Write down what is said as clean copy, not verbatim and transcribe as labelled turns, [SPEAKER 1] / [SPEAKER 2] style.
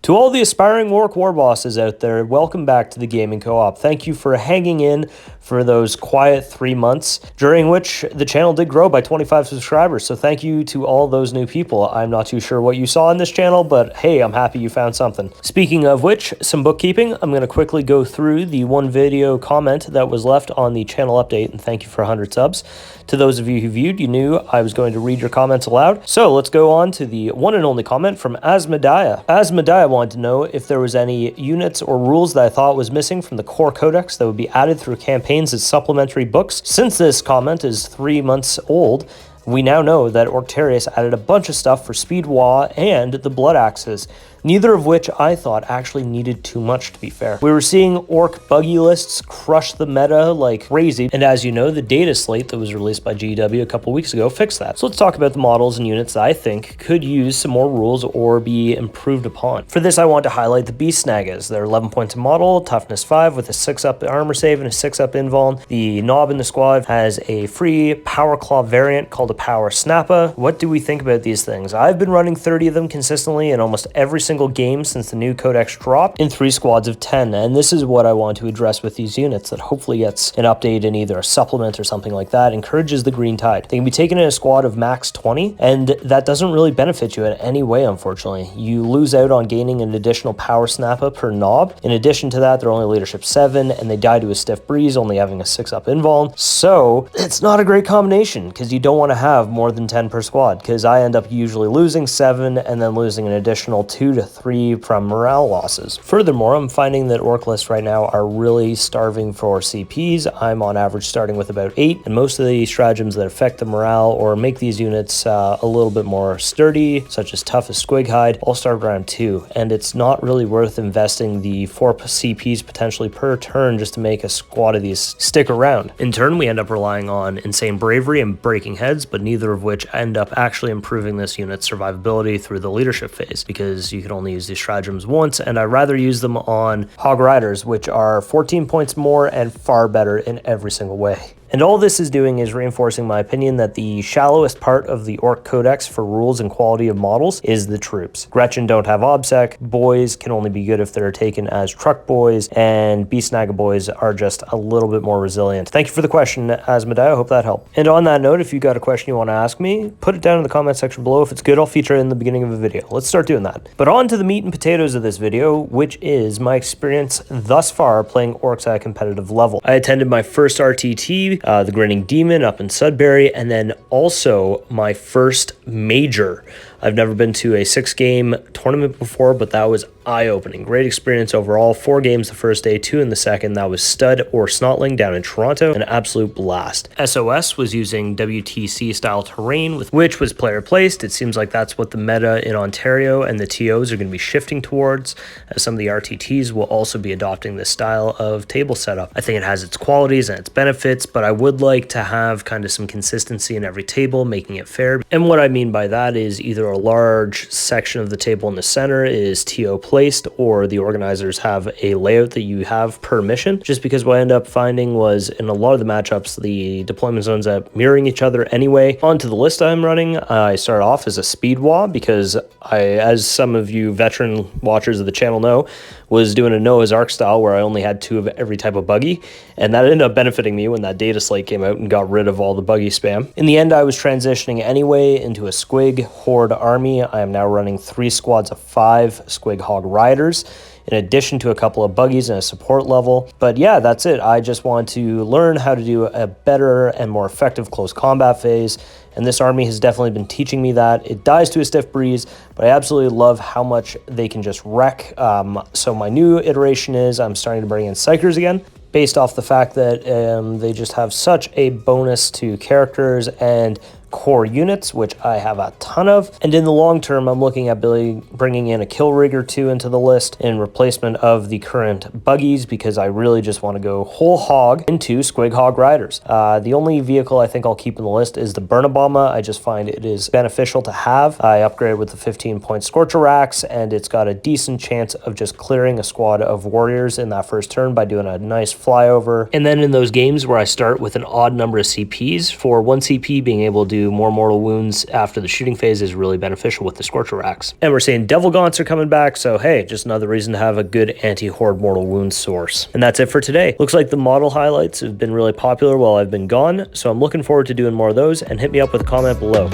[SPEAKER 1] To all the aspiring Ork war bosses out there, welcome back to the Gaming Co-op. Thank you for hanging in for those quiet 3 months, during which the channel did grow by 25 subscribers, so thank you to all those new people. I'm not too sure what you saw in this channel, but hey, I'm happy you found something. Speaking of which, some bookkeeping, I'm going to quickly go through the one video comment that was left on the channel update, and thank you for 100 subs. To those of you who viewed, you knew I was going to read your comments aloud. So let's go on to the one and only comment from Asmodiah. Asmodiah wanted to know if there was any units or rules that I thought was missing from the core codex that would be added through campaigns as supplementary books. Since this comment is 3 months old, we now know that Orktarius added a bunch of stuff for Speed Wa and the Blood Axes, neither of which I thought actually needed too much, to be fair. We were seeing Ork buggy lists crush the meta like crazy, and as you know, the data slate that was released by GW a couple weeks ago fixed that. So let's talk about the models and units that I think could use some more rules or be improved upon. For this, I want to highlight the Beast Snagas. They're 11 points a model, toughness 5 with a 6-up armor save and a 6-up invuln. The Knob in the squad has a free Power Claw variant called a Power Snappa. What do we think about these things? I've been running 30 of them consistently in almost every single game since the new codex dropped in 3 squads of 10, and this is what I want to address with these units that hopefully gets an update in either a supplement or something like that. Encourages the green tide. They can be taken in a squad of max 20, and that doesn't really benefit you in any way, unfortunately. You lose out on gaining an additional Power Snappa per Knob. In addition to that, they're only leadership 7, and they die to a stiff breeze, only having a 6-up invuln. So it's not a great combination because you don't want to have more than 10 per squad, because I end up usually losing 7 and then losing an additional 2 to 3 from morale losses. Furthermore, I'm finding that Ork lists right now are really starving for CPs. I'm on average starting with about 8, and most of the stratagems that affect the morale or make these units a little bit more sturdy, such as tough as Squig Hide, all start around 2, and it's not really worth investing the 4 CPs potentially per turn just to make a squad of these stick around. In turn, we end up relying on insane bravery and breaking heads, but neither of which end up actually improving this unit's survivability through the leadership phase, because you can only use these stratagems once, and I'd rather use them on Hog Riders, which are 14 points more and far better in every single way. And all this is doing is reinforcing my opinion that the shallowest part of the Ork Codex for rules and quality of models is the troops. Gretchen don't have OBSEC, boys can only be good if they're taken as truck boys, and Beast Snaga boys are just a little bit more resilient. Thank you for the question, Asmodiah. I hope that helped. And on that note, if you got a question you want to ask me, put it down in the comment section below. If it's good, I'll feature it in the beginning of a video. Let's start doing that. But on to the meat and potatoes of this video, which is my experience thus far playing Orks at a competitive level. I attended my first RTT, the Grinning Demon up in Sudbury, and then also my first major. I've never been to a 6-game tournament before, but that was eye-opening. Great experience overall. 4 games the first day, 2 in the second. That was Stud or Snotling down in Toronto. An absolute blast. SOS was using WTC style terrain, which was player placed. It seems like that's what the meta in Ontario and the TOs are going to be shifting towards, as some of the RTTs will also be adopting this style of table setup. I think it has its qualities and its benefits, but I would like to have kind of some consistency in every table, making it fair. And what I mean by that is either a large section of the table in the center is TO placed, or the organizers have a layout that you have per mission, just because what I ended up finding was in a lot of the matchups, the deployment zones are mirroring each other anyway. Onto the list I'm running, I started off as a Speed Wa because as some of you veteran watchers of the channel know, was doing a Noah's Ark style where I only had 2 of every type of buggy, and that ended up benefiting me when that data slate came out and got rid of all the buggy spam. In the end, I was transitioning anyway into a Squig Horde army. I am now running 3 squads of 5 Squig Hog Riders, in addition to a couple of buggies and a support level. But yeah, that's it. I just want to learn how to do a better and more effective close combat phase, and this army has definitely been teaching me that. It dies to a stiff breeze, but I absolutely love how much they can just wreck. So my new iteration is I'm starting to bring in Psychers again, based off the fact that they just have such a bonus to characters and core units, which I have a ton of. And in the long term, I'm looking at bringing in a kill rig or 2 into the list in replacement of the current buggies, because I really just want to go whole hog into Squig Hog Riders. The only vehicle I think I'll keep in the list is the Burnabama. I just find it is beneficial to have. I upgraded with the 15-point Scorcher Axe, and it's got a decent chance of just clearing a squad of warriors in that first turn by doing a nice flyover. And then in those games where I start with an odd number of CPs, for 1 CP being able to do more mortal wounds after the shooting phase is really beneficial with the Scorcher racks. And we're seeing Devil Gaunts are coming back, so hey, just another reason to have a good anti-horde mortal wound source. And that's it for today. Looks like the model highlights have been really popular while I've been gone, so I'm looking forward to doing more of those, and hit me up with a comment below.